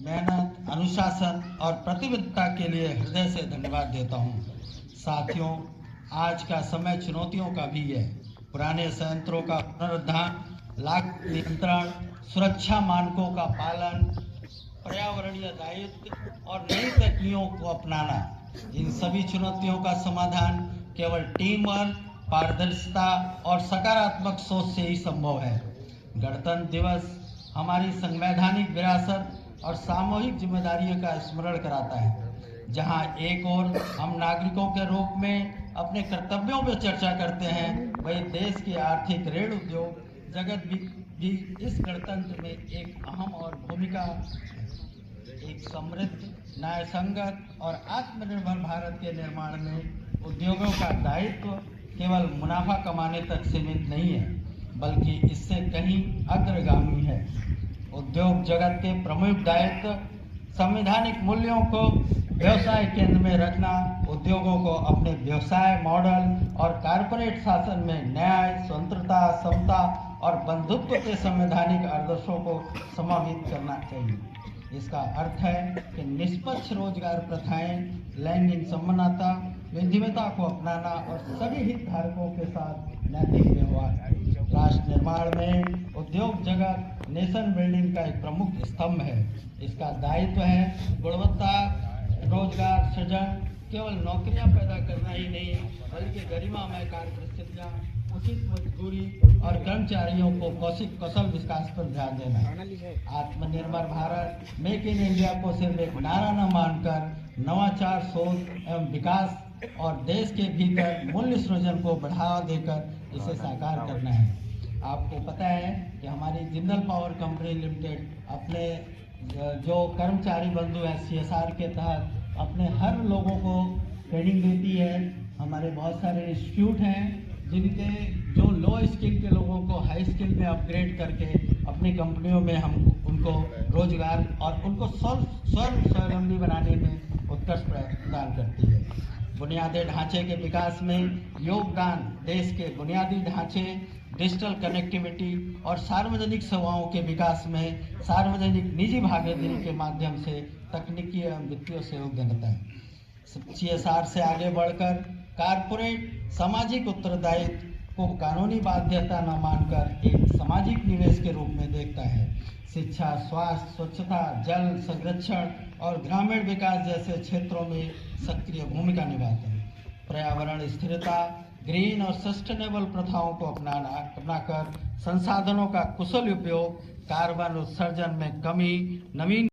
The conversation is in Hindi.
मेहनत, अनुशासन और प्रतिबद्धता के लिए हृदय से धन्यवाद देता हूं। साथियों, आज का समय चुनौतियों का भी है। पुराने संयंत्रों का पुनरुद्धार, लागत नियंत्रण, सुरक्षा मानकों का पालन, पर्यावरणीय दायित्व और नई तकनीकों को अपनाना, इन सभी चुनौतियों का समाधान केवल टीम वर्क, पारदर्शिता और सकारात्मक सोच से ही संभव है। गणतंत्र दिवस हमारी संवैधानिक विरासत और सामूहिक जिम्मेदारियों का स्मरण कराता है। जहां एक ओर हम नागरिकों के रूप में अपने कर्तव्यों पर चर्चा करते हैं, वहीं देश की आर्थिक ऋण उद्योग जगत भी इस गणतंत्र में एक अहम और भूमिका है। एक समृद्ध, न्यायसंगत और आत्मनिर्भर भारत के निर्माण में उद्योगों का दायित्व केवल मुनाफा कमाने तक सीमित नहीं है, बल्कि इससे कहीं अग्रगामी है। उद्योग जगत के प्रमुख दायित्व संवैधानिक मूल्यों को व्यवसाय केंद्र में रखना, उद्योगों को अपने व्यवसाय मॉडल और कॉर्पोरेट शासन में न्याय, स्वतंत्रता, समता और बंधुत्व के संवैधानिक आदर्शों को समाहित करना चाहिए। इसका अर्थ है कि निष्पक्ष रोजगार प्रथाएं, लैंगिक समानता, विविधता को अपनाना और सभी हितधारकों के साथ नैतिक व्यवहार। राष्ट्र निर्माण में उद्योग जगत नेशन बिल्डिंग का एक प्रमुख स्तंभ है। इसका दायित्व है गुणवत्ता रोजगार सृजन, केवल नौकरियां पैदा करना ही नहीं, बल्कि गरिमामय कार्य परिस्थितियां, उचित मजदूरी और कर्मचारियों को कौशल विकास पर ध्यान देना। आत्मनिर्भर भारत, मेक इन इंडिया को सिर्फ एक नारा न मानकर नवाचार, सोच एवं विकास और देश के भीतर मूल्य सृजन को बढ़ावा देकर इसे साकार करना है। आपको पता है कि हमारी जिंदल पावर कंपनी लिमिटेड अपने जो कर्मचारी बंधु हैं CSR के तहत अपने हर लोगों को ट्रेनिंग देती है। हमारे बहुत सारे इंस्टीट्यूट हैं जिनके जो लो स्किल के लोगों को हाई स्किल में अपग्रेड करके अपनी कंपनियों में हम उनको रोजगार और उनको स्वावलंबी बनाने में उत्कृष्ट प्रदान करती है। बुनियादी ढांचे के विकास में योगदान देश के बुनियादी ढांचे, डिजिटल कनेक्टिविटी और सार्वजनिक सेवाओं के विकास में सार्वजनिक निजी भागीदारी के माध्यम से तकनीकी एवं वित्तीय सहयोग देता है। CSR से आगे बढ़कर कारपोरेट सामाजिक उत्तरदायित्व को कानूनी बाध्यता न मानकर एक सामाजिक निवेश के रूप में देखता है। शिक्षा, स्वास्थ्य, स्वच्छता, जल संरक्षण और ग्रामीण विकास जैसे क्षेत्रों में सक्रिय भूमिका निभाता है। पर्यावरण स्थिरता, ग्रीन और सस्टेनेबल प्रथाओं को अपनाकर संसाधनों का कुशल उपयोग, कार्बन उत्सर्जन में कमी, नवीन